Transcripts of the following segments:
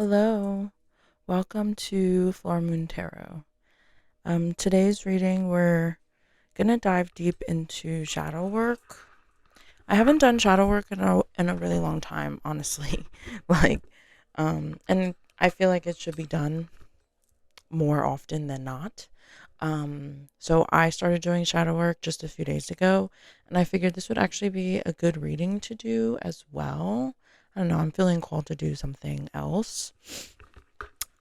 Hello, welcome to Floor Moon Tarot. Today's reading, we're gonna dive deep into shadow work. I haven't done shadow work in a really long time, honestly. like, and I feel like it should be done more often than not. So I started doing shadow work just a few days ago, and I figured this would actually be a good reading to do as well. I don't know, I'm feeling called to do something else.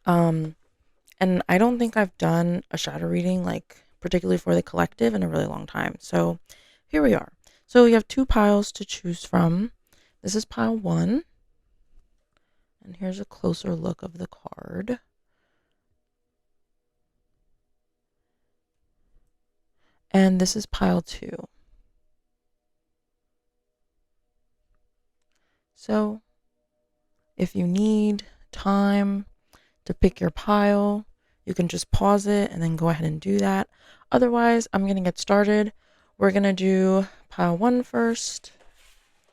Um, And I don't think I've done a shadow reading, like particularly for the collective, in a really long time. So here we are. So you have two piles to choose from. This is pile one. And here's a closer look of the card. And this is pile two. So if you need time to pick your pile, you can just pause it and then go ahead and do that. Otherwise, I'm going to get started. We're going to do pile one first.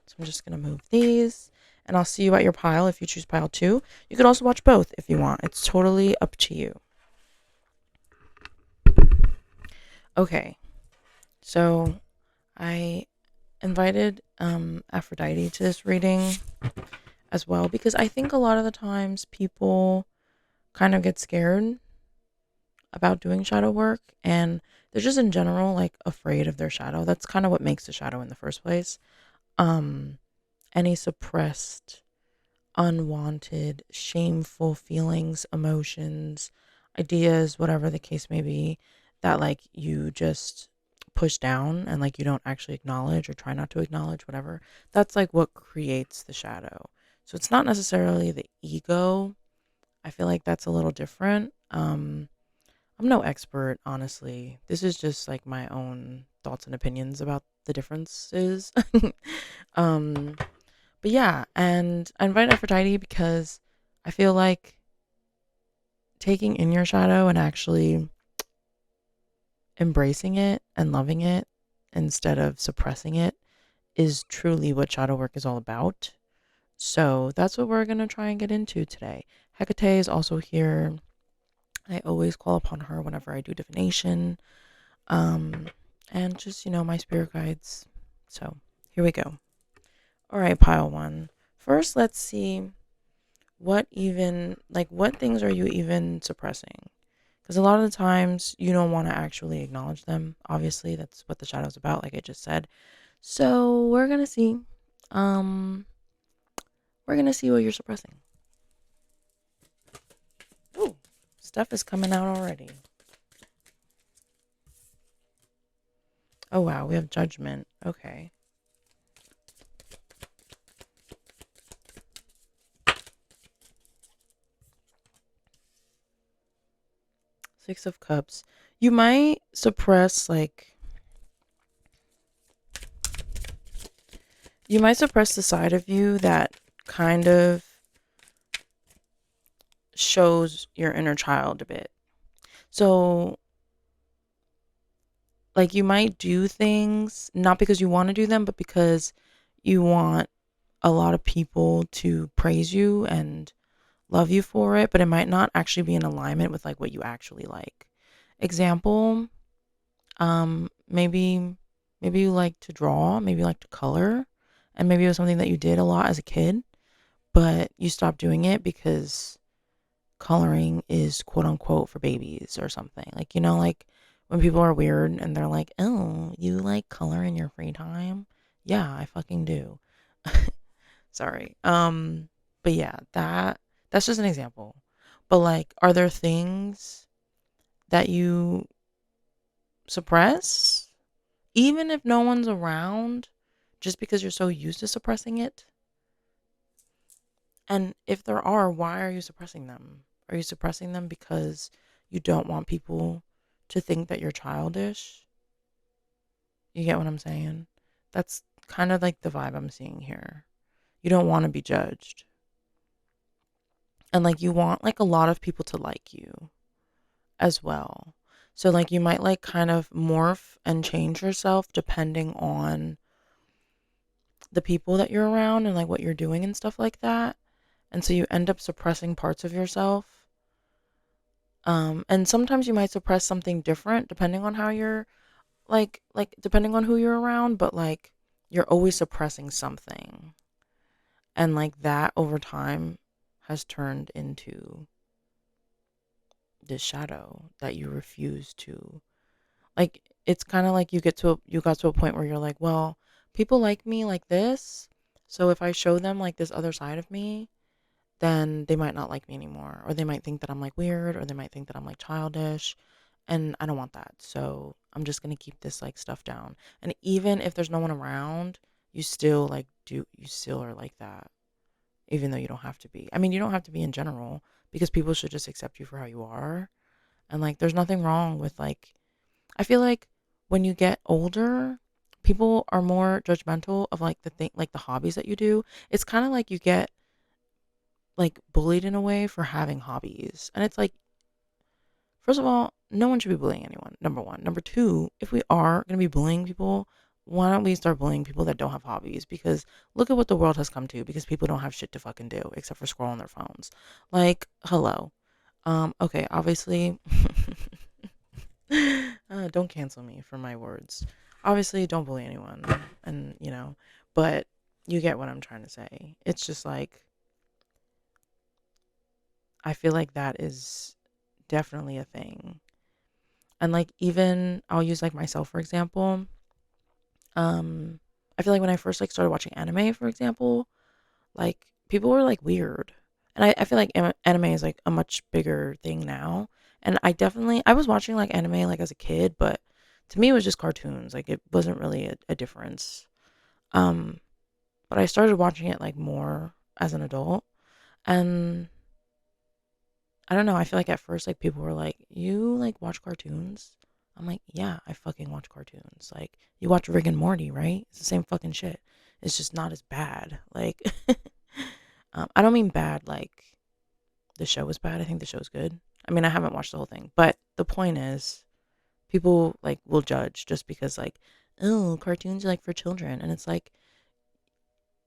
So I'm just going to move these, and I'll see you at your pile if you choose pile two. You could also watch both if you want. It's totally up to you. Okay, so I invited Aphrodite to this reading as well because I think a lot of the times people kind of get scared about doing shadow work, and they're just in general like afraid of their shadow. That's kind of what makes the shadow in the first place. Um, any suppressed, unwanted, shameful feelings, emotions, ideas, whatever the case may be, that like you just push down and like you don't actually acknowledge or try not to acknowledge, whatever. That's like what creates the shadow. So it's not necessarily the ego. I feel like that's a little different. I'm no expert, honestly. This is just like my own thoughts and opinions about the differences. um but yeah, and I invite Aphrodite because I feel like taking in your shadow and actually embracing it and loving it instead of suppressing it is truly what shadow work is all about. So that's what we're going to try and get into today. Hecate is also here. I always call upon her whenever I do divination. Um, and just, my spirit guides. So here we go. All right, pile one. First, let's see what things are you even suppressing? Because a lot of the times you don't want to actually acknowledge them. Obviously, that's what the shadow's about, like I just said. So we're gonna see. Um, we're gonna see what you're suppressing. Ooh, stuff is coming out already. Oh wow, we have judgment. Okay. Six of Cups. You might suppress the side of you that kind of shows your inner child a bit. So like you might do things not because you want to do them, but because you want a lot of people to praise you and love you for it, but it might not actually be in alignment with like what you actually like. Example, maybe you like to draw, maybe you like to color, and maybe it was something that you did a lot as a kid, but you stopped doing it because coloring is quote unquote for babies or something. Like, like when people are weird and they're like, "Oh, you like color in your free time?" Yeah, I fucking do. Sorry. But yeah, that's just an example. But like, are there things that you suppress even if no one's around just because you're so used to suppressing it? And if there are, why are you suppressing them? Are you suppressing them because you don't want people to think that you're childish? You get what I'm saying? That's kind of like the vibe I'm seeing here. You don't want to be judged. And like you want like a lot of people to like you as well. So like you might like kind of morph and change yourself depending on the people that you're around and like what you're doing and stuff like that. And so you end up suppressing parts of yourself. And sometimes you might suppress something different depending on how you're depending on who you're around, but like you're always suppressing something. And like that over time has turned into this shadow that you refuse to, like, it's kind of like you got to a point where you're like, well, people like me like this, so if I show them like this other side of me, then they might not like me anymore, or they might think that I'm like weird, or they might think that I'm like childish, and I don't want that. So I'm just going to keep this like stuff down. And even if there's no one around, you still are like that, even though you don't have to be. I mean, you don't have to be in general, because people should just accept you for how you are. And like there's nothing wrong with like, I feel like when you get older, people are more judgmental of like the hobbies that you do. It's kind of like you get like bullied in a way for having hobbies. And it's like, first of all, no one should be bullying anyone. Number one. Number two, if we are going to be bullying people, why don't we start bullying people that don't have hobbies? Because look at what the world has come to, because people don't have shit to fucking do except for scroll on their phones. Like, hello. Okay, obviously, don't cancel me for my words. Obviously, don't bully anyone, and but you get what I'm trying to say. It's just like, I feel like that is definitely a thing. And like, even I'll use like myself for example. Um, I feel like when I first like started watching anime, for example, like people were like weird, and I feel like anime is like a much bigger thing now. And I was watching like anime like as a kid, but to me it was just cartoons. Like it wasn't really a difference. Um, but I started watching it like more as an adult, and I don't know. I feel like at first, like people were like, "You like watch cartoons?" I'm like, "Yeah, I fucking watch cartoons. Like, you watch Rick and Morty, right? It's the same fucking shit. It's just not as bad. Like, I don't mean bad like the show is bad. I think the show's good. I mean, I haven't watched the whole thing, but the point is, people like will judge just because like, oh, cartoons are like for children, and it's like,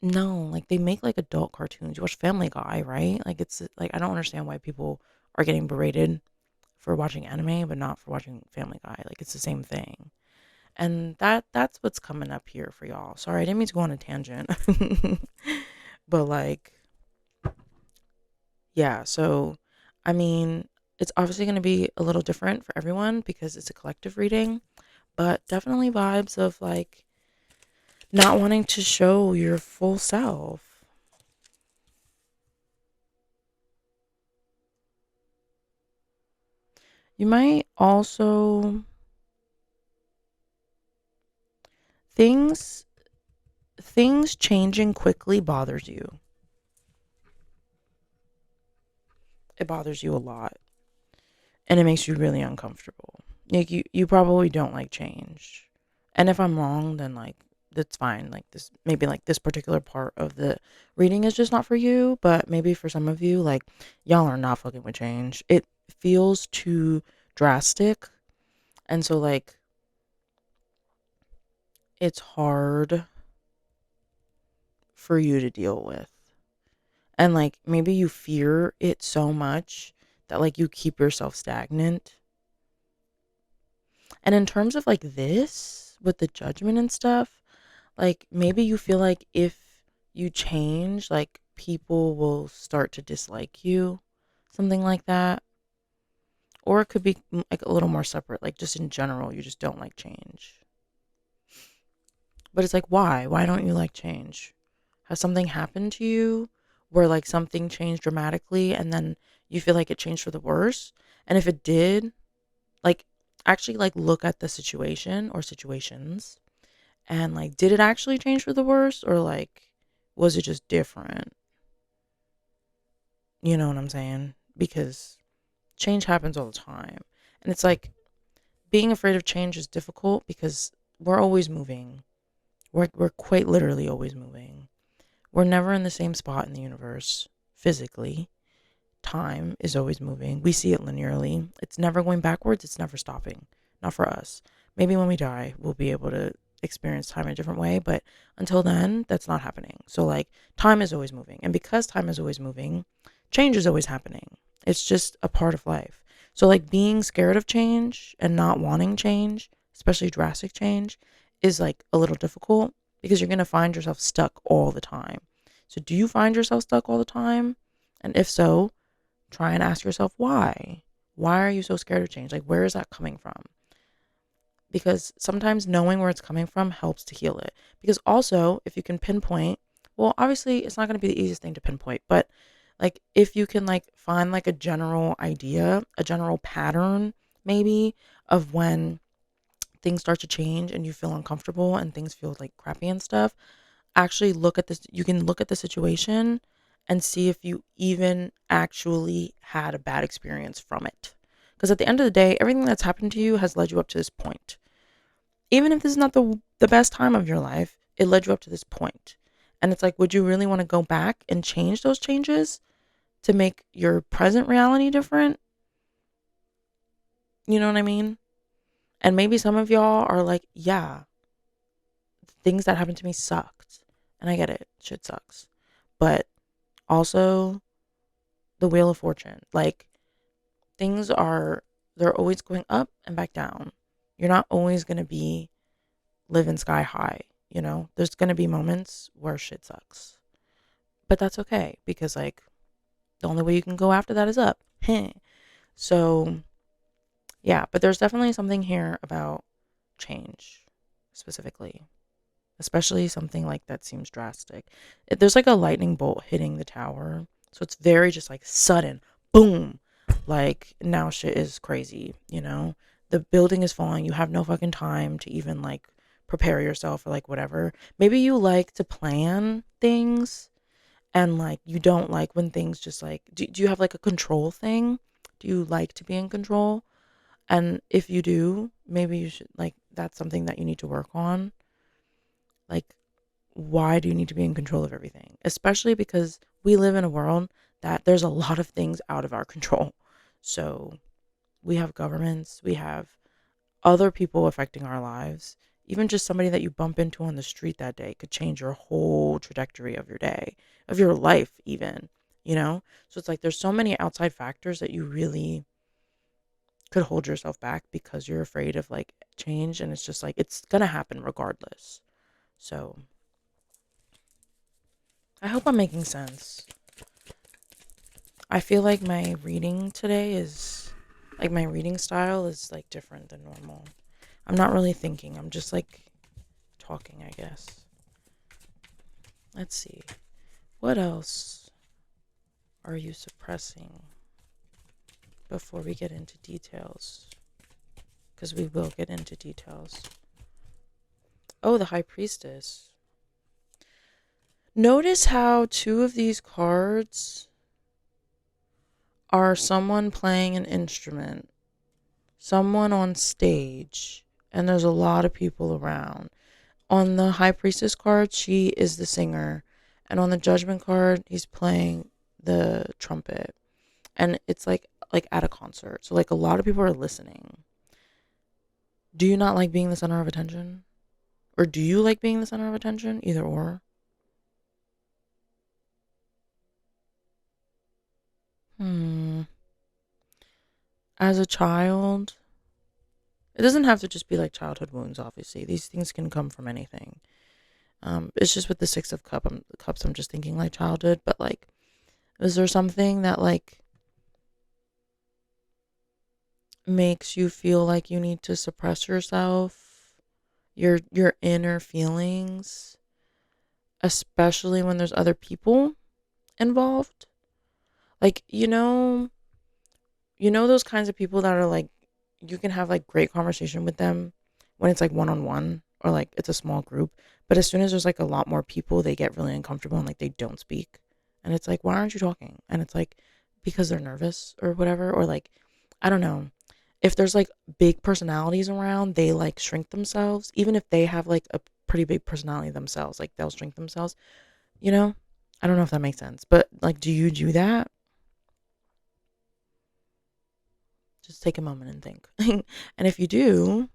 no, like they make like adult cartoons. You watch Family Guy, right? Like it's like I don't understand why people are getting berated for watching anime but not for watching Family Guy. Like it's the same thing. And that's what's coming up here for y'all. Sorry, I didn't mean to go on a tangent. But like, yeah, so I mean, it's obviously going to be a little different for everyone because it's a collective reading, but definitely vibes of like not wanting to show your full self. You might also things things changing quickly bothers you. It bothers you a lot, and it makes you really uncomfortable. Like you probably don't like change. And if I'm wrong, then like that's fine. Like this maybe like this particular part of the reading is just not for you, but maybe for some of you, like y'all are not fucking with change. It feels too drastic. And so like it's hard for you to deal with. And like maybe you fear it so much that like you keep yourself stagnant. And in terms of like this with the judgment and stuff, like maybe you feel like if you change, like people will start to dislike you, something like that. Or it could be like a little more separate, like just in general, you just don't like change. But it's like, why? Why don't you like change? Has something happened to you where like something changed dramatically and then you feel like it changed for the worse? And if it did, like actually like look at the situation or situations and like did it actually change for the worse, or like was it just different? You know what I'm saying? Because change happens all the time. And it's like being afraid of change is difficult because we're always moving. We're quite literally always moving. We're never in the same spot in the universe physically. Time is always moving. We see it linearly. It's never going backwards, it's never stopping. Not for us. Maybe when we die, we'll be able to experience time in a different way. But until then, that's not happening. So, like, time is always moving. And because time is always moving, change is always happening. It's just a part of life. So, like, being scared of change and not wanting change, especially drastic change, is like a little difficult because you're going to find yourself stuck all the time. So, do you find yourself stuck all the time? And if so, try and ask yourself why. Why are you so scared of change? Like, where is that coming from? Because sometimes knowing where it's coming from helps to heal it. Because also, if you can pinpoint, well, obviously, it's not going to be the easiest thing to pinpoint, but like if you can like find like a general idea, a general pattern maybe of when things start to change and you feel uncomfortable and things feel like crappy and stuff, actually look at this. You can look at the situation and see if you even actually had a bad experience from it. Because at the end of the day, everything that's happened to you has led you up to this point. Even if this is not the best time of your life, it led you up to this point. And it's like, would you really want to go back and change those changes to make your present reality different? You know what I mean? And maybe some of y'all are like, yeah, things that happened to me sucked. And I get it. Shit sucks. But also the wheel of fortune. Like things are they're always going up and back down. You're not always gonna be living sky high, you know? There's gonna be moments where shit sucks. But that's okay because like the only way you can go after that is up. So yeah, but there's definitely something here about change specifically, especially something like that seems drastic. There's like a lightning bolt hitting the tower. So it's very just like sudden, boom. Like now shit is crazy, you know? The building is falling. You have no fucking time to even like prepare yourself or like whatever. Maybe you like to plan things and like you don't like when things just like do you have like a control thing? Do you like to be in control? And if you do, maybe you should like that's something that you need to work on. Like why do you need to be in control of everything? Especially because we live in a world that there's a lot of things out of our control. So we have governments, we have other people affecting our lives. Even just somebody that you bump into on the street that day could change your whole trajectory of your day, of your life, even, you know? So it's like there's so many outside factors that you really could hold yourself back because you're afraid of like change. And it's just like, it's going to happen regardless. So I hope I'm making sense. I feel like my reading today is like my reading style is like different than normal. I'm not really thinking. I'm just like talking, I guess. Let's see. What else are you suppressing before we get into details? Because we will get into details. Oh, the High Priestess. Notice how two of these cards are someone playing an instrument, someone on stage, and there's a lot of people around. On the High Priestess card, she is the singer, and on the Judgment card, he's playing the trumpet. And it's like at a concert. So like a lot of people are listening. Do you not like being the center of attention? Or do you like being the center of attention? Either or. Hmm. As a child, it doesn't have to just be like childhood wounds, obviously. These things can come from anything. It's just with the Cups, I'm just thinking like childhood, but like, is there something that like makes you feel like you need to suppress yourself, your inner feelings, especially when there's other people involved? Like, those kinds of people that are like you can have like great conversation with them when it's like one on one or like it's a small group, but as soon as there's like a lot more people, they get really uncomfortable and like they don't speak. And it's like, why aren't you talking? And it's like because they're nervous or whatever, or like I don't know. If there's like big personalities around, they like shrink themselves even if they have like a pretty big personality themselves, like they'll shrink themselves, you know? I don't know if that makes sense, but like do you do that? Just take a moment and think. And if you do,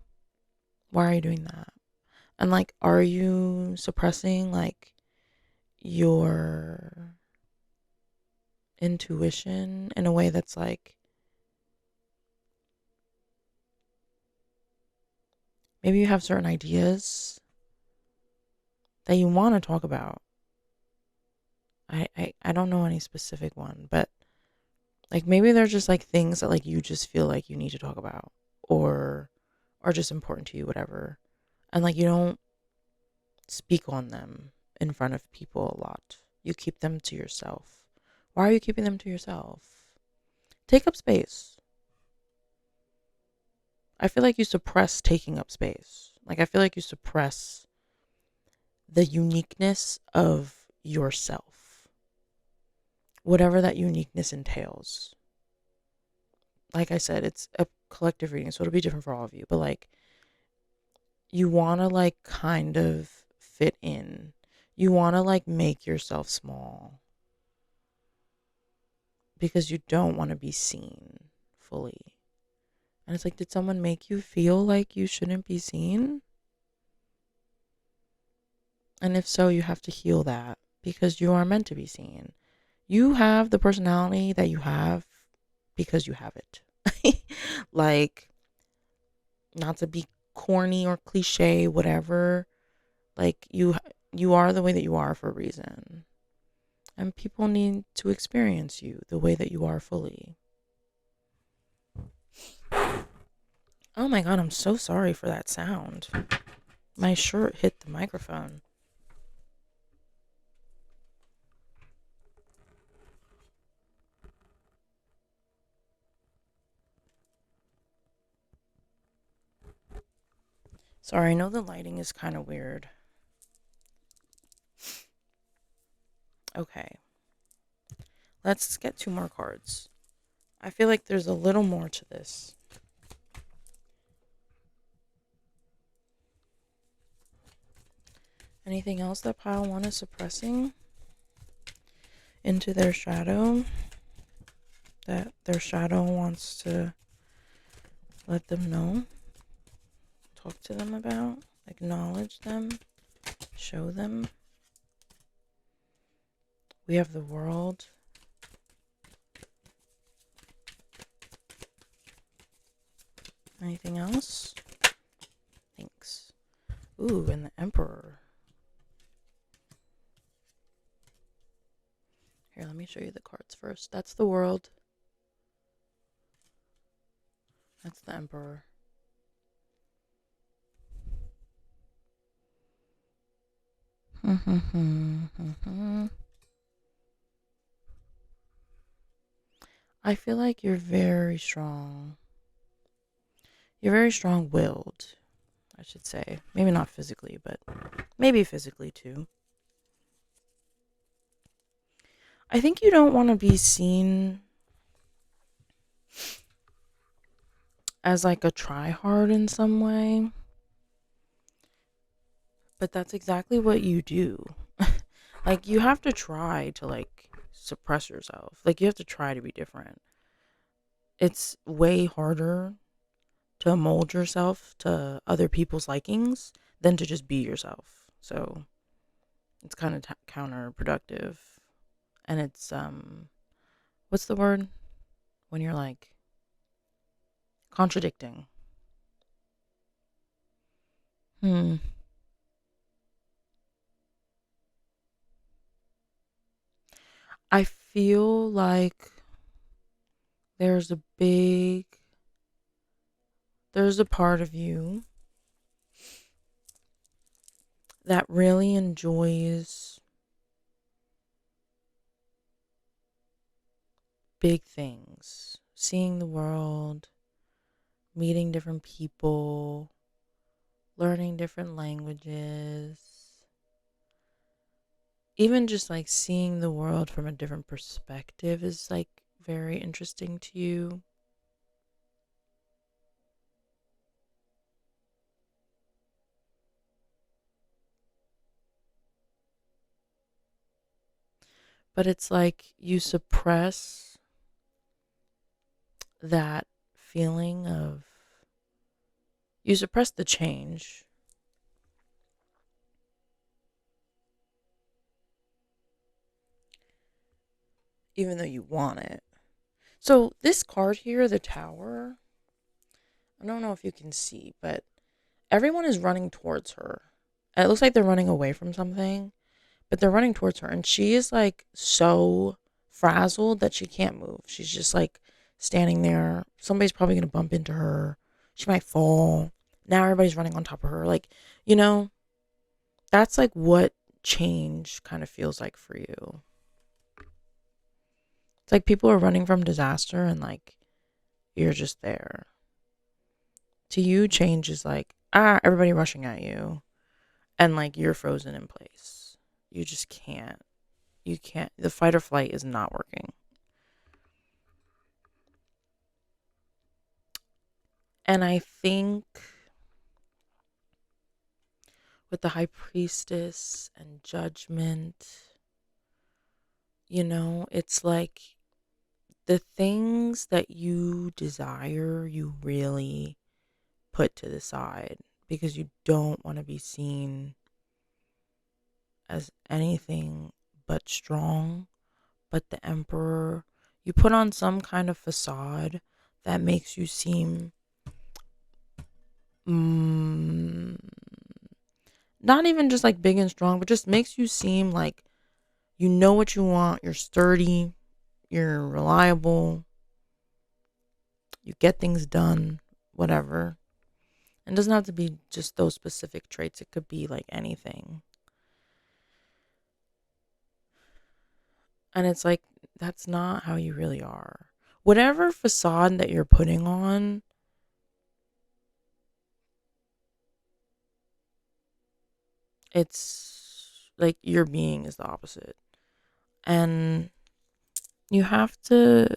why are you doing that? And like, are you suppressing like your intuition in a way that's like, maybe you have certain ideas that you want to talk about. I don't know any specific one, but like maybe they're just like things that like you just feel like you need to talk about or are just important to you, whatever. And like you don't speak on them in front of people a lot. You keep them to yourself. Why are you keeping them to yourself? Take up space. I feel like you suppress taking up space. Like I feel like you suppress the uniqueness of yourself. Whatever that uniqueness entails. Like I said, it's a collective reading, so it'll be different for all of you. But like you wanna like kind of fit in. You wanna like make yourself small. Because you don't want to be seen fully. And it's like, did someone make you feel like you shouldn't be seen? And if so, you have to heal that because you are meant to be seen. You have the personality that you have because you have it. Like, not to be corny or cliche, whatever. Like you are the way that you are for a reason. And people need to experience you the way that you are fully. Oh my god, I'm so sorry for that sound. My shirt hit the microphone. Sorry, I know the lighting is kind of weird. Okay. Let's get 2 more cards. I feel like there's a little more to this. Anything else that pile 1 is suppressing into their shadow? That their shadow wants to let them know? Talk to them about? Acknowledge them? Show them? We have the world. Anything else? Thanks. Ooh, and the Emperor. Here, let me show you the cards first. That's the world. That's the Emperor. I feel like you're very strong. You're very strong willed, I should say. Maybe not physically, but maybe physically too. I think you don't want to be seen as like a try-hard in some way. But that's exactly what you do. Like you have to try to like suppress yourself. Like you have to try to be different. It's way harder to mold yourself to other people's likings than to just be yourself. So it's kind of counterproductive. And it's what's the word when you're like contradicting? I feel like there's a big there's a part of you that really enjoys big things, seeing the world, meeting different people, learning different languages, even just like seeing the world from a different perspective is like very interesting to you. But it's like you suppress that feeling of, you suppress the change even though you want it. So this card here, the Tower, I don't know if you can see, but everyone is running towards her. It looks like they're running away from something, but they're running towards her. And she is like so frazzled that she can't move. She's just like standing there. Somebody's probably going to bump into her. She might fall. Now everybody's running on top of her. Like, you know, that's like what change kind of feels like for you. It's like people are running from disaster and like you're just there. To you, change is like, everybody rushing at you and like you're frozen in place. You just can't. You can't. The fight or flight is not working. And I think with the high priestess and judgment, it's like the things that you desire, you really put to the side because you don't want to be seen as anything but strong. But the emperor, you put on some kind of facade that makes you seem mm, not even just like big and strong, but just makes you seem like you know what you want, you're sturdy, you're reliable, you get things done, whatever. It doesn't have to be just those specific traits, it could be like anything. And it's like, that's not how you really are. Whatever facade that you're putting on, it's like your being is the opposite. And you have to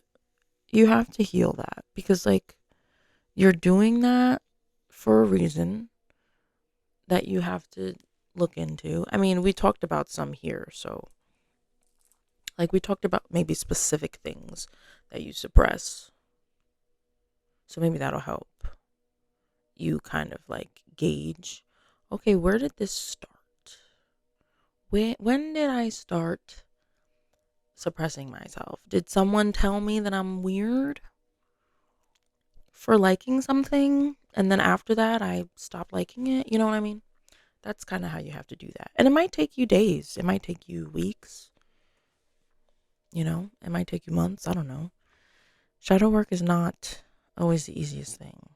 heal that because like you're doing that for a reason that you have to look into. I mean, we talked about some here, so like we talked about maybe specific things that you suppress. So maybe that'll help you kind of like gauge, okay, where did this start? When did I start suppressing myself? Did someone tell me that I'm weird for liking something and then after that I stopped liking it? You know what I mean? That's kind of how you have to do that. And it might take you days, it might take you weeks, it might take you months. I don't know. Shadow work is not always the easiest thing.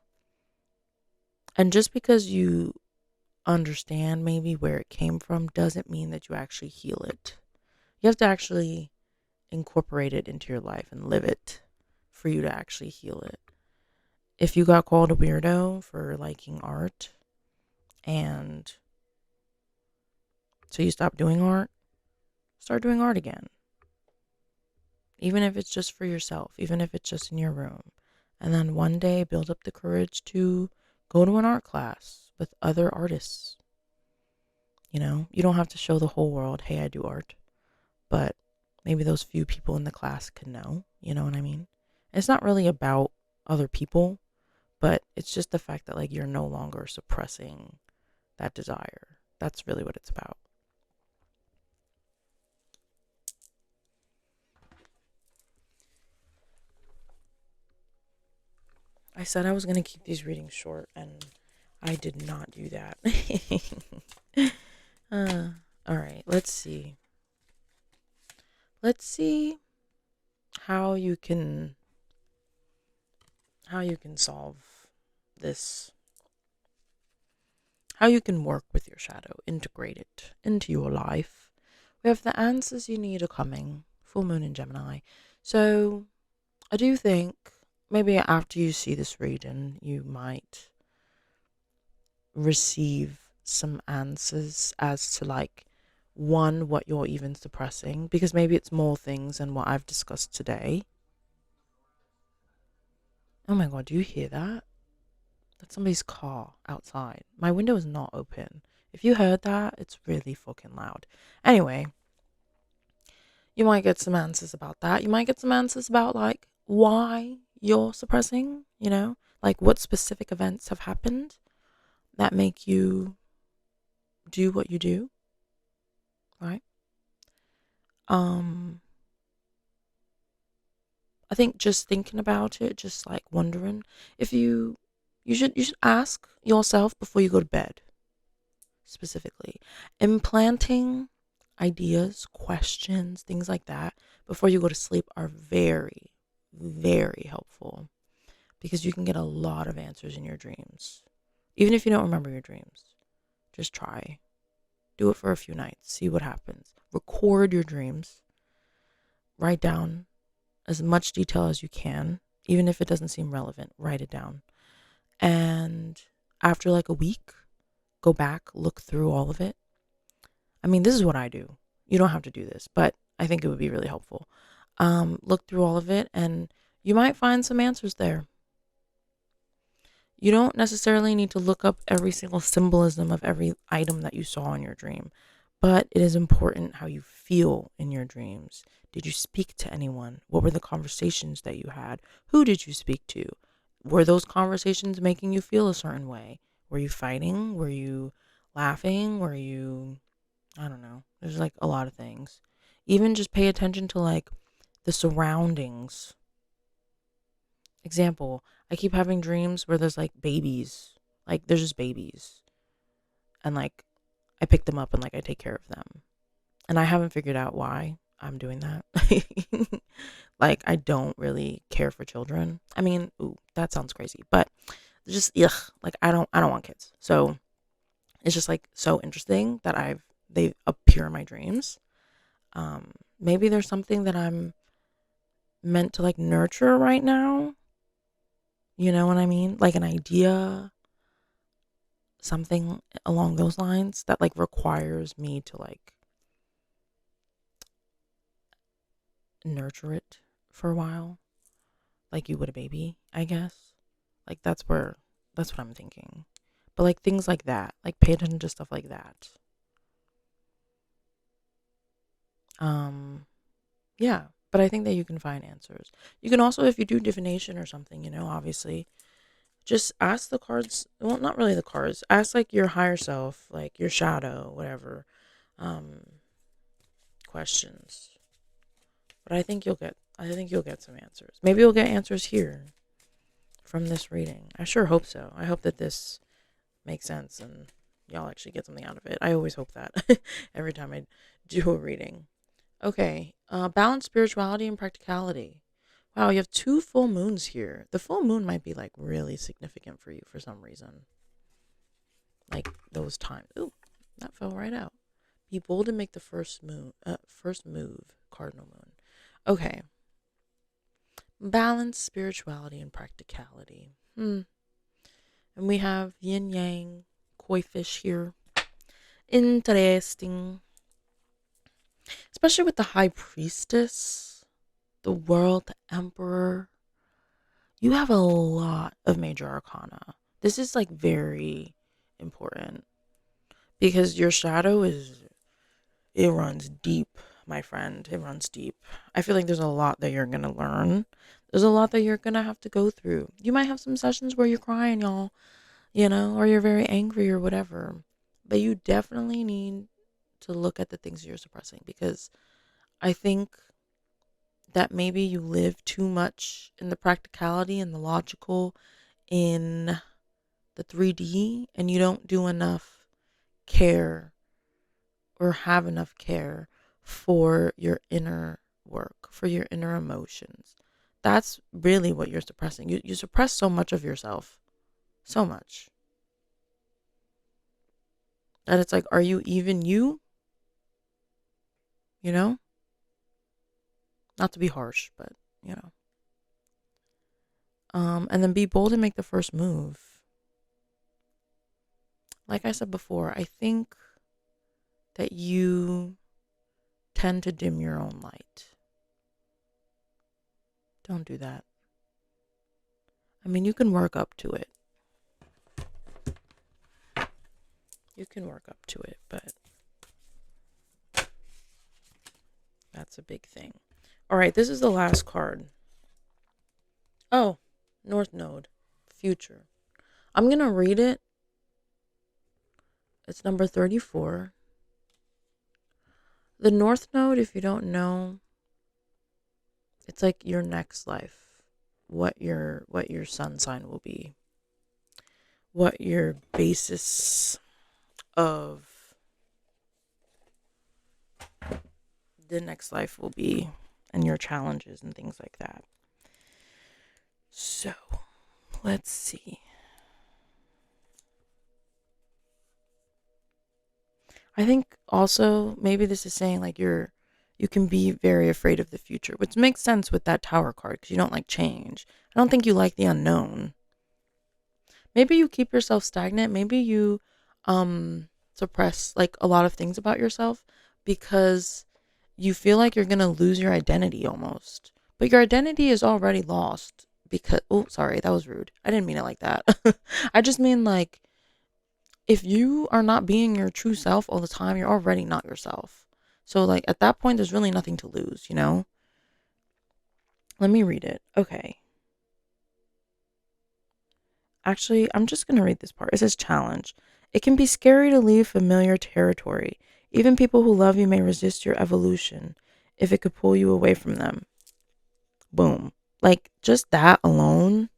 And just because you understand maybe where it came from doesn't mean that you actually heal it. You have to actually incorporate it into your life and live it for you to actually heal it. If you got called a weirdo for liking art and so you stop doing art, start doing art again. Even if it's just for yourself, even if it's just in your room. And then one day build up the courage to go to an art class with other artists. You don't have to show the whole world, hey, I do art. But maybe those few people in the class can know. You know what I mean? It's not really about other people, but it's just the fact that like you're no longer suppressing that desire. That's really what it's about. I said I was going to keep these readings short, and I did not do that. All right, let's see. Let's see how you can solve this. How you can work with your shadow, integrate it into your life. We have the answers you need are coming. Full moon in Gemini. So I do think maybe after you see this reading, you might receive some answers as to like one, what you're even suppressing, because maybe it's more things than what I've discussed today. Oh my god, do you hear that? That's somebody's car outside. My window is not open. If you heard that, it's really fucking loud. Anyway, you might get some answers about that. You might get some answers about like why you're suppressing, like what specific events have happened that make you do what you do, right? Um I think just thinking about it, just like wondering if you should ask yourself before you go to bed, specifically. Implanting ideas, questions, things like that before you go to sleep are very, very helpful because you can get a lot of answers in your dreams. Even if you don't remember your dreams, just try. Do it for a few nights, see what happens. Record your dreams, write down as much detail as you can, even if it doesn't seem relevant, write it down. And after like a week, go back, look through all of it. I mean, this is what I do. You don't have to do this, but I think it would be really helpful. Look through all of it, and you might find some answers there. You don't necessarily need to look up every single symbolism of every item that you saw in your dream, but it is important how you feel in your dreams. Did you speak to anyone? What were the conversations that you had? Who did you speak to? Were those conversations making you feel a certain way? Were you fighting? Were you laughing? Were you, I don't know. There's like a lot of things. Even just pay attention to like the surroundings. Example, I keep having dreams where there's like babies. Like there's just babies. And like I pick them up and like I take care of them. And I haven't figured out why I'm doing that. Like I don't really care for children. I mean, ooh, that sounds crazy, but just ugh, like I don't want kids. So it's just like so interesting that they appear in my dreams. Maybe there's something that I'm meant to like nurture right now. You know what I mean? Like an idea, something along those lines that like requires me to like nurture it for a while, like you would a baby, I guess. Like that's what I'm thinking. But like things like that, like pay attention to stuff like that. Um, yeah, but I think that you can find answers. You can also, if you do divination or something, obviously, just ask the cards. Well, not really the cards. Ask like your higher self, like your shadow, whatever, um, questions. But I think you'll get some answers. Maybe you'll get answers here from this reading. I sure hope so. I hope that this makes sense and y'all actually get something out of it. I always hope that every time I do a reading. Okay, balance spirituality and practicality. Wow, you have two full moons here. The full moon might be like really significant for you for some reason. Like those times. Ooh, that fell right out. Be bold and make the first move, cardinal moon. Okay, balance spirituality and practicality. And we have yin yang, koi fish here. Interesting. Especially with the high priestess, the world, the emperor. You have a lot of major arcana. This is like very important because your shadow it runs deep, my friend. It runs deep. I feel like there's a lot that you're going to learn. There's a lot that you're going to have to go through. You might have some sessions where you're crying, y'all, or you're very angry or whatever. But you definitely need to look at the things you're suppressing because I think that maybe you live too much in the practicality and the logical in the 3D and you don't do enough care or have enough care for your inner work, for your inner emotions. That's really what you're suppressing. You suppress so much of yourself, so much, that it's like, are you even you? You know? Not to be harsh, but, you know. And then be bold and make the first move. Like I said before, I think that you tend to dim your own light. Don't do that. I mean, you can work up to it. You can work up to it, but that's a big thing. All right, this is the last card. Oh, North Node, future. I'm going to read it. It's number 34. The North Node, if you don't know, It's like your next life, what your sun sign will be, what your basis of the next life will be, and your challenges and things like that. So, let's see. I think also maybe this is saying like you can be very afraid of the future, which makes sense with that tower card because you don't like change. I don't think you like the unknown. Maybe you keep yourself stagnant. Maybe you suppress like a lot of things about yourself because you feel like you're going to lose your identity almost. But your identity is already lost because oh, sorry, that was rude. I didn't mean it like that. I just mean like if you are not being your true self all the time, you're already not yourself. So like at that point there's really nothing to lose, you know? Let me read it. Okay. Actually, I'm just going to read this part. It says challenge. It can be scary to leave familiar territory. Even people who love you may resist your evolution if it could pull you away from them. Boom. Like just that alone,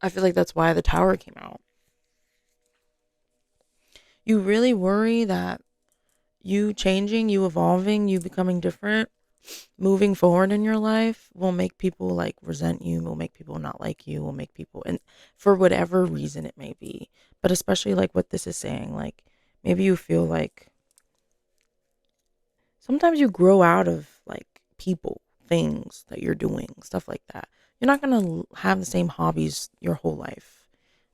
I feel like that's why the tower came out. You really worry that you changing, you evolving, you becoming different, moving forward in your life will make people like resent you, will make people not like you, will make people, and for whatever reason it may be. But especially like what this is saying, like maybe you feel like sometimes you grow out of like people, things that you're doing, stuff like that. You're not going to have the same hobbies your whole life.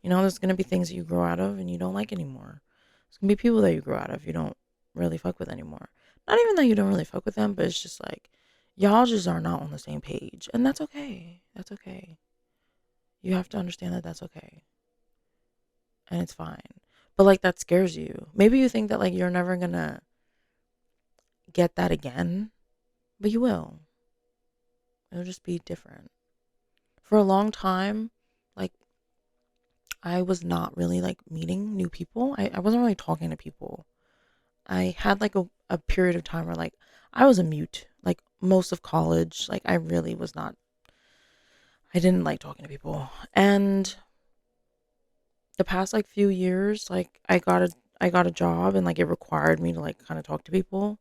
You know, there's going to be things that you grow out of and you don't like anymore. There's going to be people that you grow out of you don't really fuck with anymore. Not even that you don't really fuck with them, but it's just like y'all just are not on the same page. And that's okay. That's okay. You have to understand that that's okay. And it's fine. But like that scares you. Maybe you think that like you're never going to get that again, but you will. It'll just be different. For a long time, like I was not really like meeting new people. I wasn't really talking to people. I had like a period of time where like I was a mute. Like most of college, like I really was not I didn't like talking to people. And the past like few years, like I got a job and like it required me to like kind of talk to people.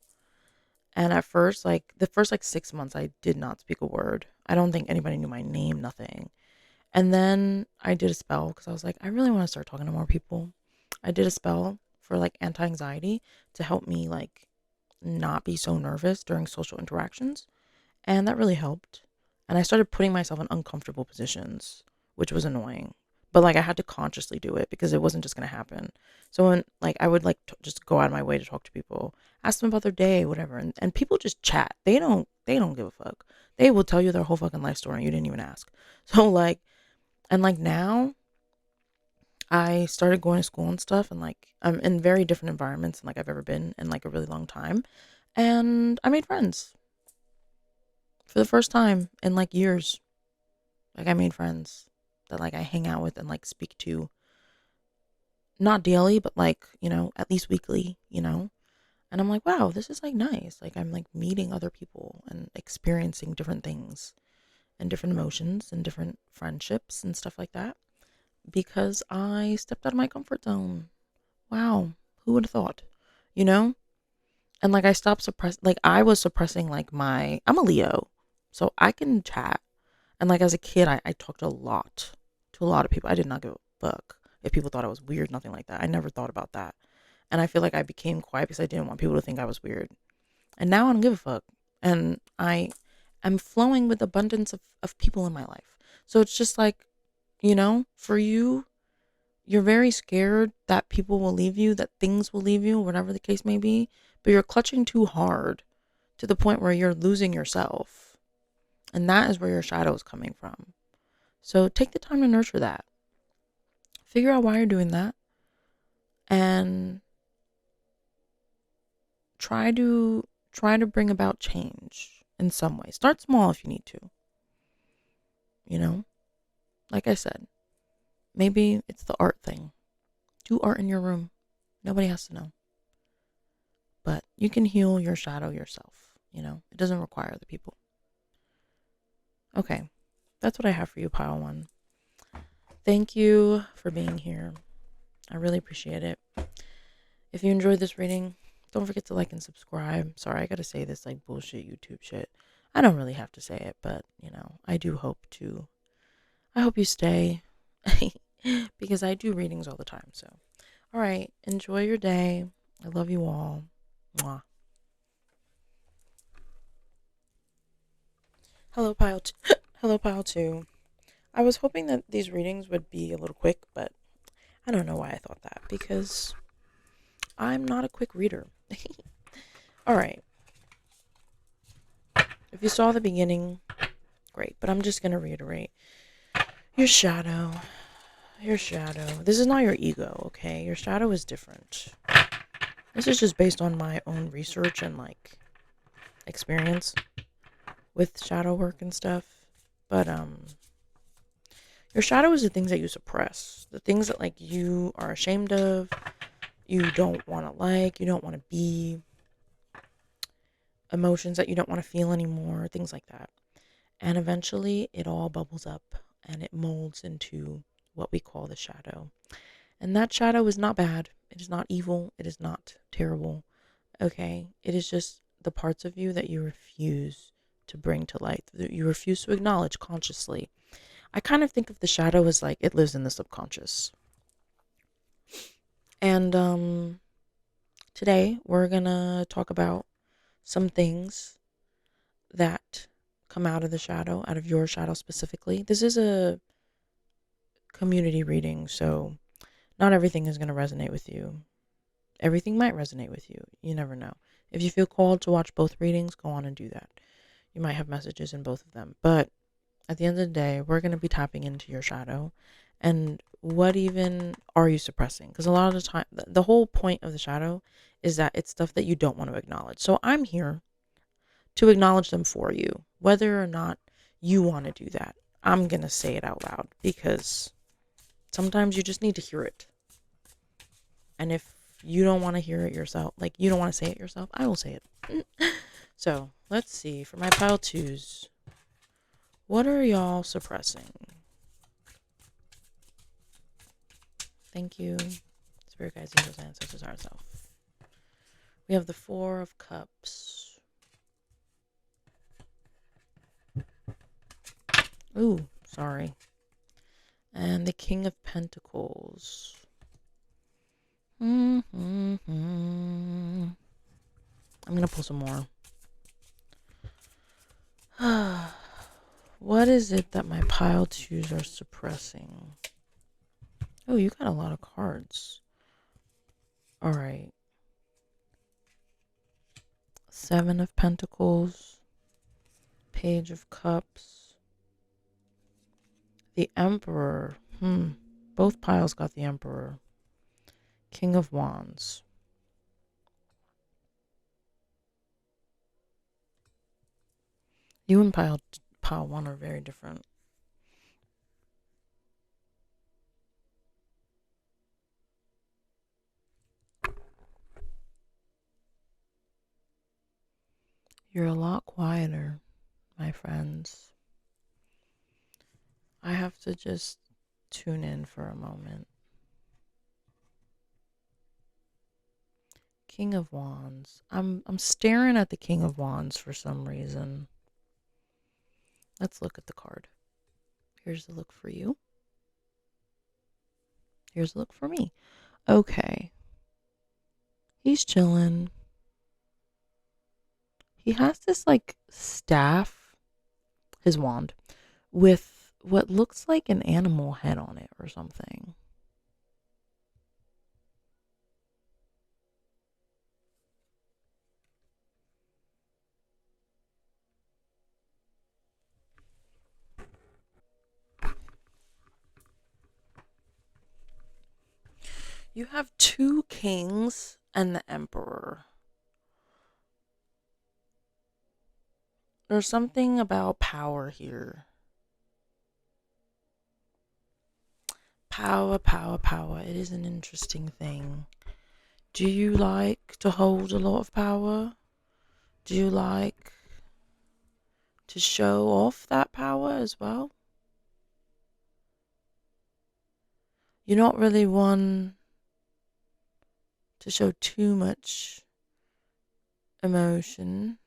And at first, like the first like 6 months I did not speak a word. I don't think anybody knew my name, nothing. And then I did a spell because I was like, I really want to start talking to more people. I did a spell for like anti anxiety to help me like not be so nervous during social interactions. And that really helped. And I started putting myself in uncomfortable positions, which was annoying. But like I had to consciously do it because it wasn't just going to happen. So when like I would like just go out of my way to talk to people, ask them about their day, whatever. And people just chat. They don't give a fuck. They will tell you their whole fucking life story and you didn't even ask. So like and like now I started going to school and stuff and like I'm in very different environments than like I've ever been in like a really long time. And I made friends for the first time in like years. Like I made friends that like I hang out with and like speak to not daily, but like, at least weekly, And I'm like, wow, this is like nice. Like I'm like meeting other people and experiencing different things and different emotions and different friendships and stuff like that because I stepped out of my comfort zone. Wow, who would have thought? You know? And like I stopped like I was suppressing like I'm a Leo, so I can chat. And like as a kid, I talked a lot to a lot of people. I did not give a fuck if people thought I was weird, nothing like that. I never thought about that. And I feel like I became quiet because I didn't want people to think I was weird. And now I don't give a fuck. And I am flowing with abundance of people in my life. So it's just like, for you, you're very scared that people will leave you, that things will leave you, whatever the case may be, but you're clutching too hard to the point where you're losing yourself. And that is where your shadow is coming from. So take the time to nurture that. Figure out why you're doing that and try to bring about change in some way. Start small if you need to. You know? Like I said, maybe it's the art thing. Do art in your room. Nobody has to know. But you can heal your shadow yourself, It doesn't require other people. Okay, that's what I have for you, pile one. Thank you for being here. I really appreciate it. If you enjoyed this reading, don't forget to like and subscribe. Sorry, I gotta say this like bullshit YouTube shit. I don't really have to say it, but I do hope to. I hope you stay because I do readings all the time. So, all right, enjoy your day. I love you all. Mwah. Hello, Hello, pile two. I was hoping that these readings would be a little quick, but I don't know why I thought that because I'm not a quick reader. All right. If you saw the beginning, great, but I'm just going to reiterate. Your shadow. Your shadow. This is not your ego, okay? Your shadow is different. This is just based on my own research and like experience with shadow work and stuff. But your shadow is the things that you suppress. The things that like you are ashamed of, you don't want to like, you don't want to be, emotions that you don't want to feel anymore, things like that. And eventually it all bubbles up and it molds into what we call the shadow. And that shadow is not bad. It is not evil. It is not terrible. Okay? It is just the parts of you that you refuse to bring to light, that you refuse to acknowledge consciously. I kind of think of the shadow as like it lives in the subconscious. And today we're going to talk about some things that come out of the shadow, out of your shadow specifically. This is a community reading, so not everything is going to resonate with you. Everything might resonate with you. You never know. If you feel called to watch both readings, go on and do that. You might have messages in both of them. But at the end of the day, we're going to be tapping into your shadow. And what even are you suppressing? Because a lot of the time, the whole point of the shadow is that it's stuff that you don't want to acknowledge. So I'm here to acknowledge them for you, whether or not you want to do that. I'm going to say it out loud because sometimes you just need to hear it. And if you don't want to hear it yourself, like you don't want to say it yourself, I will say it. So let's see, for my pile twos, what are y'all suppressing? Thank you, spirit guides, angels, ancestors, ourselves. We have the Four of Cups. Ooh, sorry. And the King of Pentacles. I'm going to pull some more. What is it that my pile twos are suppressing? Oh, you got a lot of cards. All right. Seven of Pentacles. Page of Cups. The Emperor. Both piles got the Emperor. King of Wands. You and pile one are very different. You're a lot quieter, my friends. I have to just tune in for a moment. King of Wands. I'm staring at the King of Wands for some reason. Let's look at the card. Here's the look for you. Here's the look for me. Okay. He's chilling. He has this like staff, his wand, with what looks like an animal head on it or something. You have two kings and the emperor. There's something about power here. Power, power, power. It is an interesting thing. Do you like to hold a lot of power? Do you like to show off that power as well. You don't really want to show too much emotion.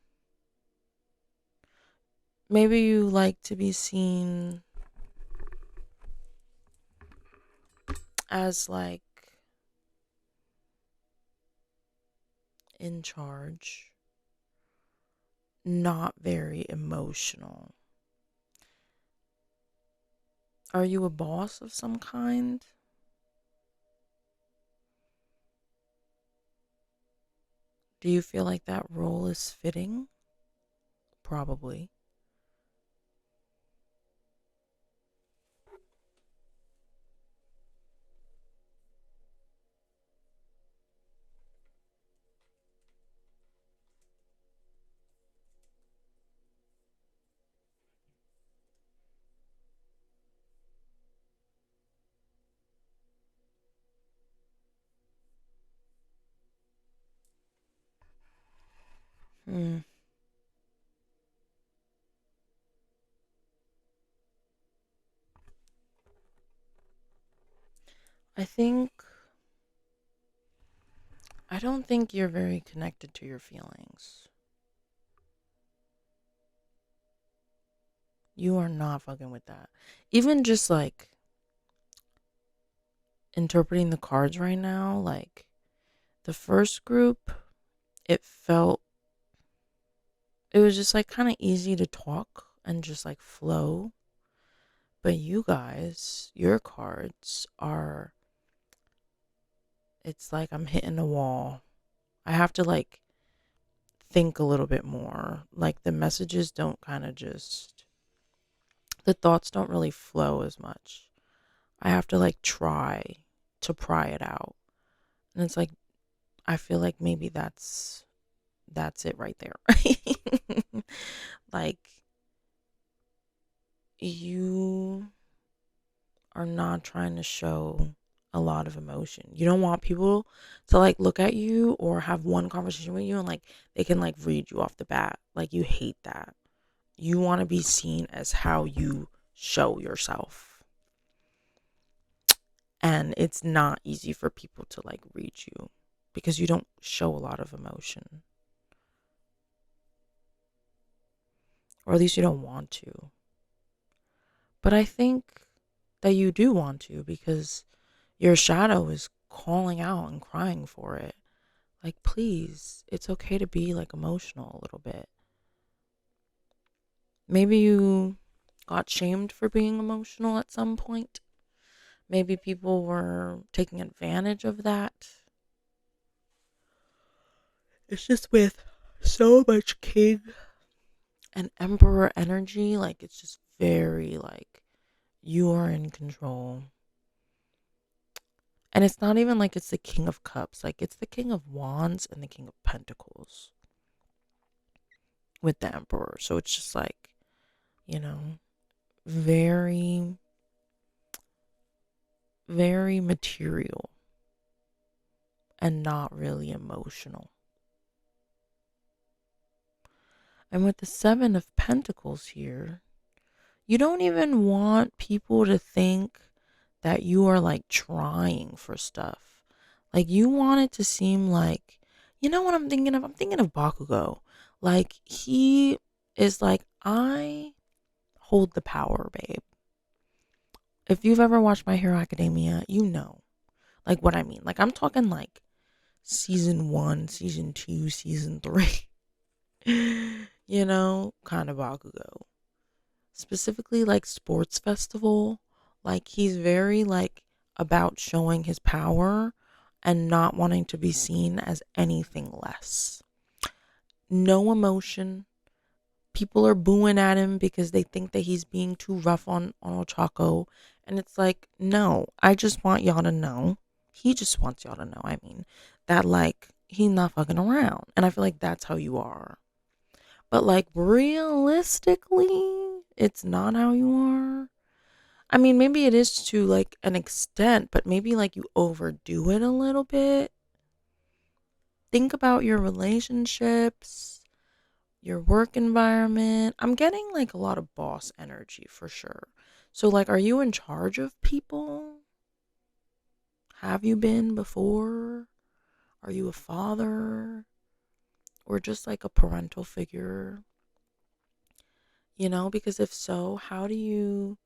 Maybe you like to be seen as like in charge, not very emotional. Are you a boss of some kind? Do you feel like that role is fitting? Probably. Hmm. I think, I don't think you're very connected to your feelings. You are not fucking with that. Even just like interpreting the cards right now, like the first group, it felt, it was just like kind of easy to talk and just like flow. But you guys, your cards are, it's like I'm hitting a wall. I have to like think a little bit more. Like the messages don't kind of just, the thoughts don't really flow as much. I have to like try to pry it out. And it's like, I feel like maybe that's it right there. Like you are not trying to show a lot of emotion. You don't want people to like look at you or have one conversation with you and like they can like read you off the bat. Like you hate that. You want to be seen as how you show yourself. And it's not easy for people to like read you because you don't show a lot of emotion. Or at least you don't want to. But I think that you do want to because your shadow is calling out and crying for it. Like, please, it's okay to be like emotional a little bit. Maybe you got shamed for being emotional at some point. Maybe people were taking advantage of that. It's just with so much king and emperor energy, like, it's just very like you are in control. And it's not even like it's the king of cups, like, it's the king of wands and the king of pentacles with the emperor. So it's just like, you know, very, very material and not really emotional. And with the seven of pentacles here, you don't even want people to think that you are like trying for stuff. Like you want it to seem like, you know what I'm thinking of? I'm thinking of Bakugo. Like he is like, I hold the power, babe. If you've ever watched My Hero Academia, you know like what I mean. Like I'm talking like season 1, season 2, season 3. You know, kind of Bakugo. Specifically like sports festival. Like he's very like about showing his power and not wanting to be seen as anything less. No emotion. People are booing at him because they think that he's being too rough on Ochako. And it's like, no, I just want y'all to know. He just wants y'all to know, I mean, that like he's not fucking around. And I feel like that's how you are. But like realistically, it's not how you are. I mean, maybe it is to like an extent, but maybe like you overdo it a little bit. Think about your relationships. your work environment. I'm getting like a lot of boss energy for sure. So, like, are you in charge of people? Have you been before? Are you a father or just like a parental figure? Because if so, how do you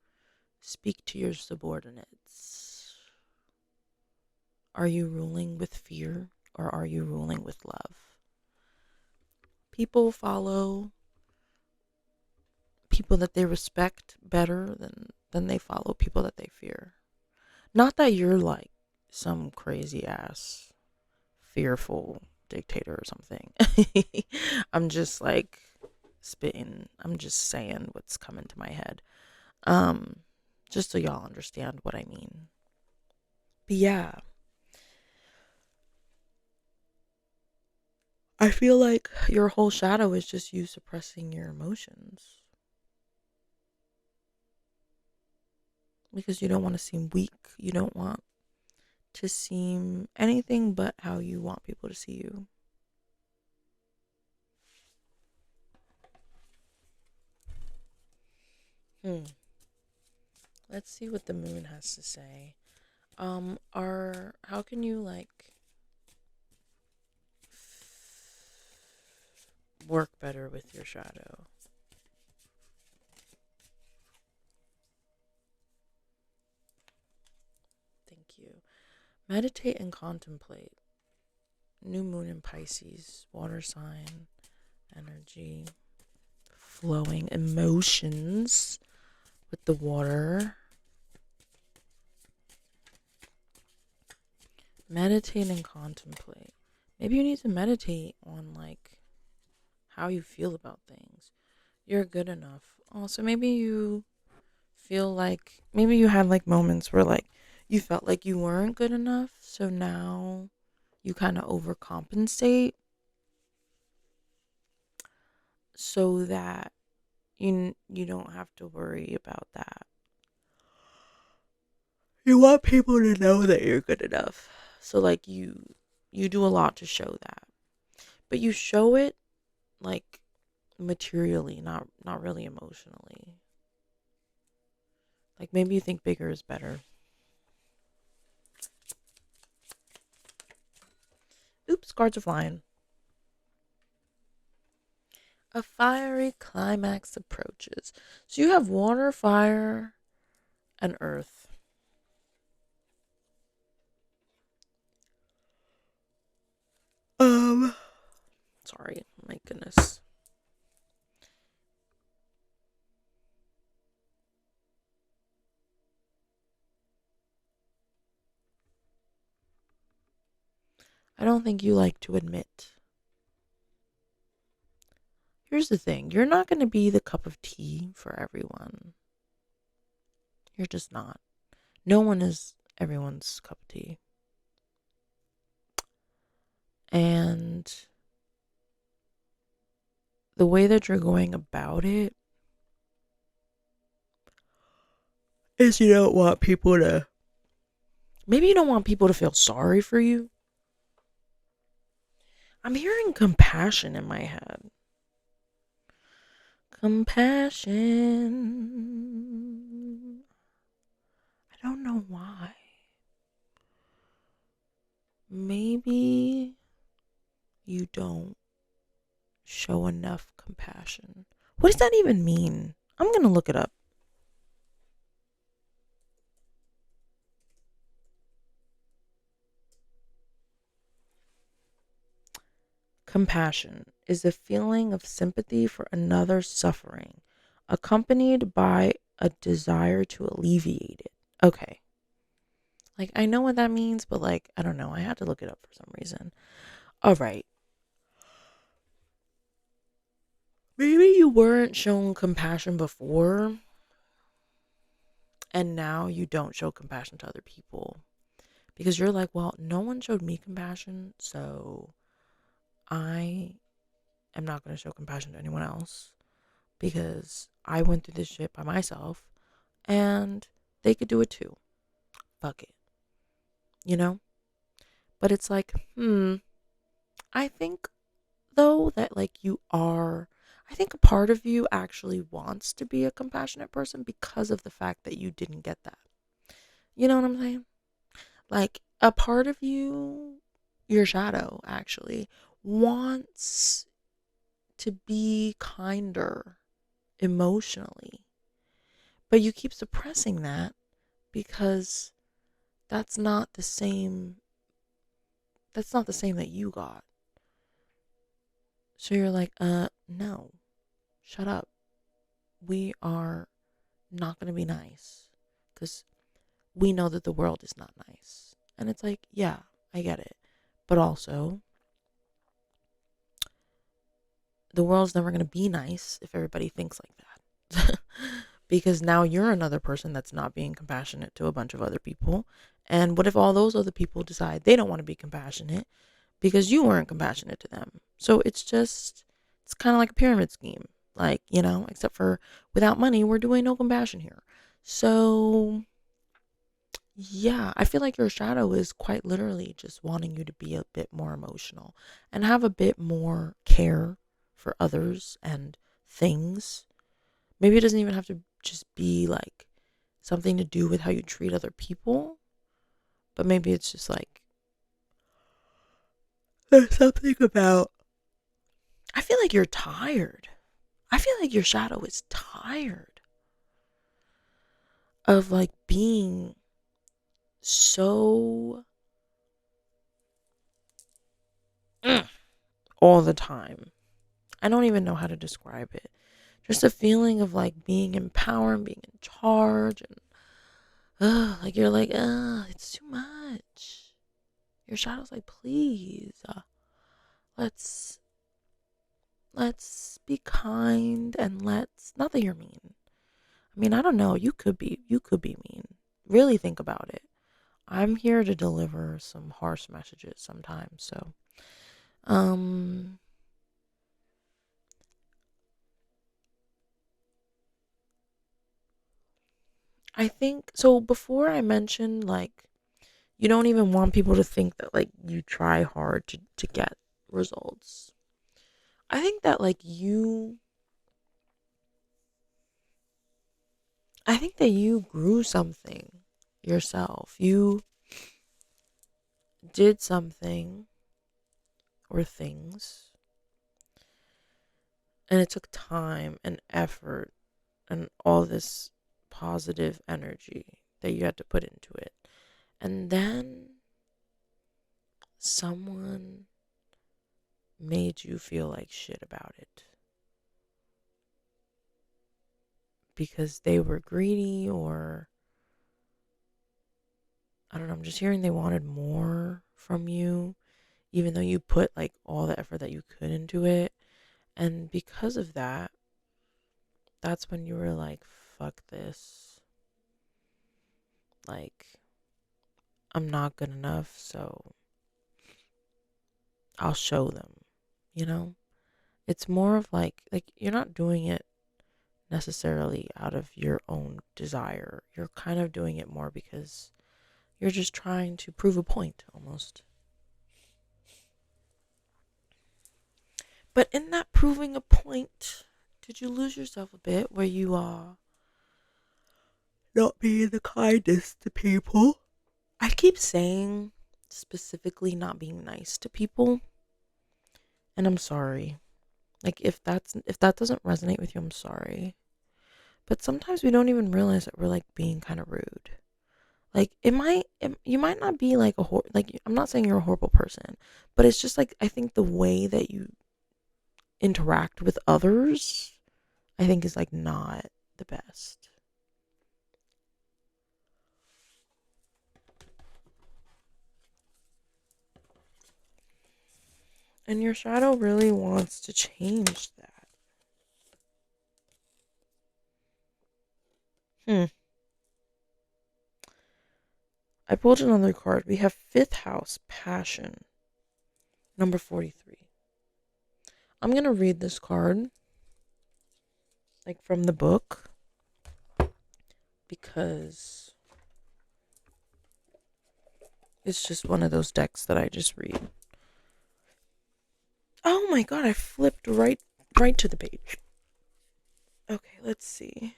speak to your subordinates? Are you ruling with fear or are you ruling with love? People follow people that they respect better than they follow people that they fear. Not that you're like some crazy ass fearful dictator or something. I'm just like spitting. I'm just saying what's coming to my head. Um just so y'all understand what I mean. But yeah, I feel like your whole shadow is just you suppressing your emotions because you don't want to seem weak. You don't want to seem anything but how you want people to see you. Hmm. Let's see what the moon has to say. Are how can you like work better with your shadow? Thank you. Meditate and contemplate. New moon in Pisces, water sign, energy, flowing emotions with the water. Meditate and contemplate. Maybe you need to meditate on like how you feel about things. You're good enough. Also, maybe you feel like maybe you had like moments where like you felt like you weren't good enough, so now you kind of overcompensate so that you don't have to worry about that. You want people to know that you're good enough. So like you do a lot to show that. But you show it like materially, not really emotionally. Like maybe you think bigger is better. Oops, cards are flying. A fiery climax approaches. So you have water, fire, and earth. Um, Sorry, my goodness. I don't think you like to admit. Here's the thing, you're not going to be the cup of tea for everyone. You're just not. No one is everyone's cup of tea. And the way that you're going about it is you don't want people to. Maybe you don't want people to feel sorry for you. I'm hearing compassion in my head. Compassion. I don't know why. Maybe you don't show enough compassion. What does that even mean? I'm going to look it up. Compassion is a feeling of sympathy for another's suffering, accompanied by a desire to alleviate it. Okay. Like, I know what that means, but like, I don't know. I had to look it up for some reason. All right. Maybe you weren't shown compassion before, and now you don't show compassion to other people because you're like, well, no one showed me compassion, so I am not going to show compassion to anyone else because I went through this shit by myself and they could do it too. Fuck it. You know? But it's like, I think though that like you are, I think a part of you actually wants to be a compassionate person because of the fact that you didn't get that. You know what I'm saying? Like a part of you, your shadow actually, wants to be kinder emotionally. But you keep suppressing that because that's not the same that you got. So you're like, no, shut up. We are not going to be nice because we know that the world is not nice. And it's like, yeah, I get it. But also, the world's never going to be nice if everybody thinks like that. Because now you're another person that's not being compassionate to a bunch of other people. And what if all those other people decide they don't want to be compassionate because you weren't compassionate to them? So it's kind of like a pyramid scheme. Like, except for without money, we're doing no compassion here. So, yeah, I feel like your shadow is quite literally just wanting you to be a bit more emotional and have a bit more care for others and things. Maybe it doesn't even have to just be like something to do with how you treat other people, but maybe it's just like there's something about. I feel like you're tired. I feel like your shadow is tired of like being so all the time. I don't even know how to describe it. Just a feeling of like being empowered, being in charge, and like you're like, it's too much. Your shadow's like, please, let's be kind and let's not that you're mean. I mean, I don't know. You could be mean. Really think about it. I'm here to deliver some harsh messages sometimes. So, um, I think so. Before I mentioned like you don't even want people to think that like you try hard to get results. I think that like I think that you grew something yourself. You did something or things, and it took time and effort and all this positive energy that you had to put into it. And then someone made you feel like shit about it because they were greedy, or I don't know, I'm just hearing they wanted more from you even though you put like all the effort that you could into it. And because of that, that's when you were like, fuck this. Like, I'm not good enough, so I'll show them, you know? It's more of like you're not doing it necessarily out of your own desire. You're kind of doing it more because you're just trying to prove a point almost. But in that proving a point, did you lose yourself a bit where you are not being the kindest to people? I keep saying specifically not being nice to people, and I'm sorry. Like if that doesn't resonate with you, I'm sorry. But sometimes we don't even realize that we're like being kind of rude. Like you might not be like like I'm not saying you're a horrible person, but it's just like I think the way that you interact with others, I think is like not the best. And your shadow really wants to change that. Hmm. I pulled another card. We have fifth house, passion, number 43. I'm going to read this card like from the book because it's just one of those decks that I just read. Oh my god, I flipped right right to the page. Okay, let's see.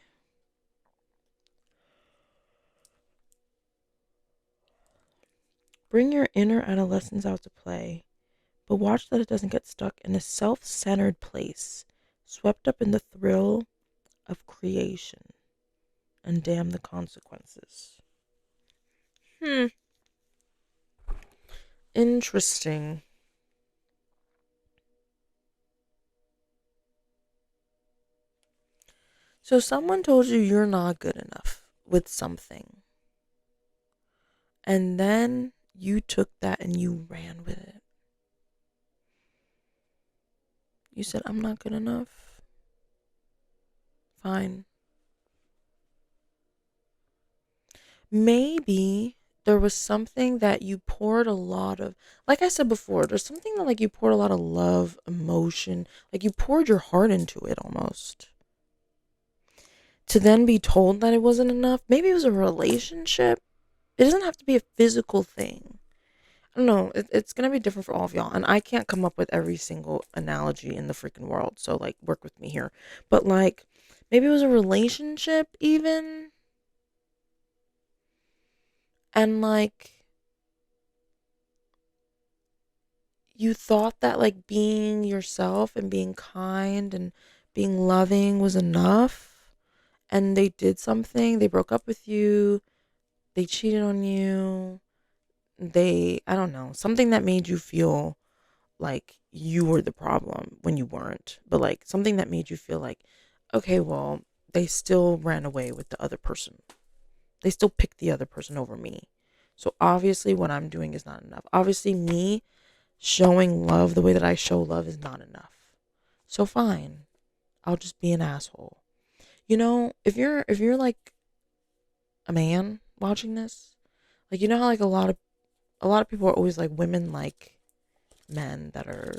Bring your inner adolescence out to play, but watch that it doesn't get stuck in a self-centered place, swept up in the thrill of creation, and damn the consequences. Hmm, interesting. So someone told you you're not good enough with something, and then you took that and you ran with it. You said, I'm not good enough. Fine. Maybe there was something that you poured a lot of, like I said before, there's something that like you poured a lot of love, emotion, like you poured your heart into it almost. To then be told that it wasn't enough. Maybe it was a relationship. It doesn't have to be a physical thing. I don't know. It's going to be different for all of y'all. And I can't come up with every single analogy in the freaking world. So, like, work with me here. But, like, maybe it was a relationship, even. And, like, you thought that, like, being yourself and being kind and being loving was enough. And they did something. They broke up with you. They cheated on you. I don't know, something that made you feel like you were the problem when you weren't, but like something that made you feel like, okay, well, they still ran away with the other person. They still picked the other person over me. So obviously, what I'm doing is not enough. Obviously, me showing love the way that I show love is not enough. So fine, I'll just be an asshole. You know, if you're like a man watching this, like you know how like a lot of people are always like women like men that are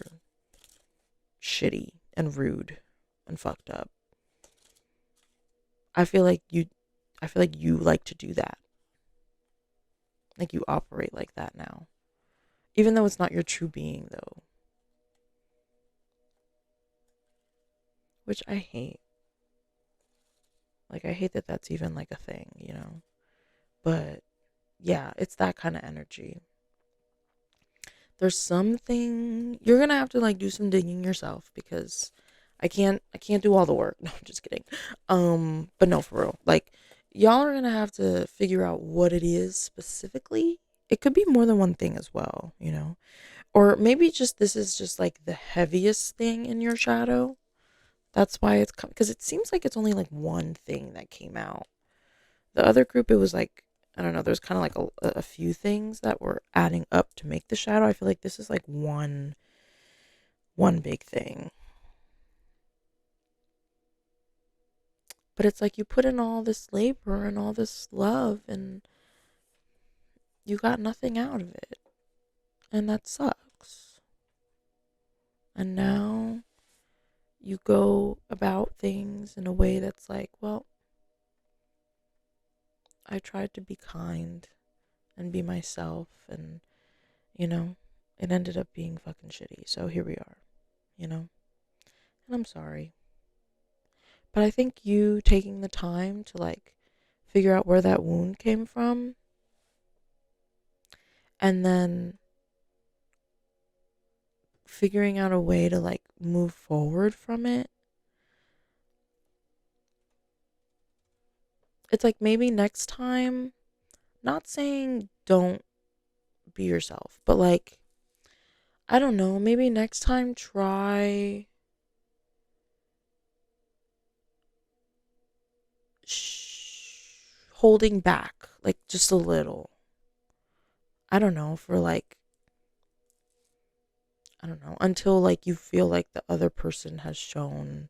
shitty and rude and fucked up. I feel like you I feel like you like to do that. Like you operate like that now. Even though it's not your true being though, which I hate. Like I hate that that's even like a thing, you know. But yeah, it's that kind of energy. There's something you're going to have to like do some digging yourself because I can't do all the work. No, I'm just kidding. But no, for real. Like y'all are going to have to figure out what it is specifically. It could be more than one thing as well, you know. Or maybe just this is just like the heaviest thing in your shadow. That's why it's because it seems like it's only like one thing that came out. The other group, it was like, I don't know, there's kind of like a few things that were adding up to make the shadow. I feel like this is like one big thing. But it's like you put in all this labor and all this love and you got nothing out of it. And that sucks. And now you go about things in a way that's like, well, I tried to be kind and be myself and, you know, it ended up being fucking shitty. So here we are, you know? And I'm sorry. But I think you taking the time to like figure out where that wound came from and then figuring out a way to like move forward from it. It's like maybe next time, not saying don't be yourself, but like, I don't know, maybe next time try holding back, like just a little. I don't know, for like, I don't know, until like you feel like the other person has shown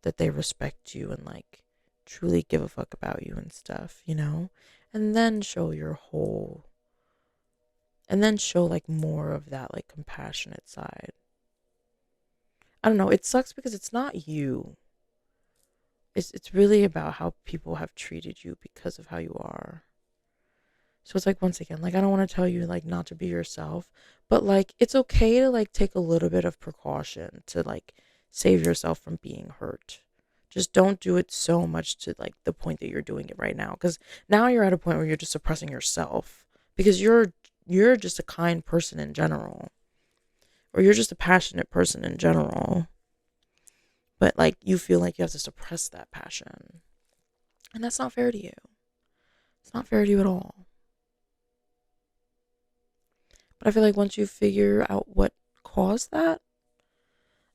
that they respect you and like truly give a fuck about you and stuff, you know? And then show your whole, and then show like more of that like compassionate side. I don't know, it sucks because it's not you. It's really about how people have treated you because of how you are. So it's like once again, like I don't want to tell you like not to be yourself, but like it's okay to like take a little bit of precaution to like save yourself from being hurt. Just don't do it so much to like the point that you're doing it right now, because now you're at a point where you're just suppressing yourself because you're just a kind person in general, or you're just a passionate person in general, but like you feel like you have to suppress that passion, and that's not fair to you. It's not fair to you at all. But I feel like once you figure out what caused that,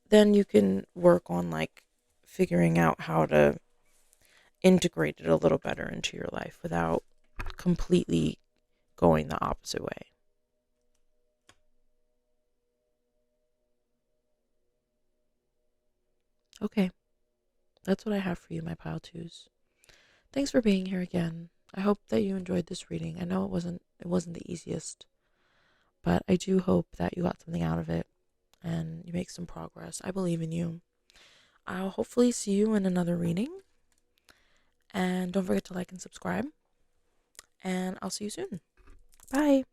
then you can work on like figuring out how to integrate it a little better into your life without completely going the opposite way. Okay, that's what I have for you, my pile twos. Thanks for being here again. I hope that you enjoyed this reading. I know it wasn't the easiest, but I do hope that you got something out of it and you make some progress. I believe in you. I'll hopefully see you in another reading. And don't forget to like and subscribe. And I'll see you soon. Bye.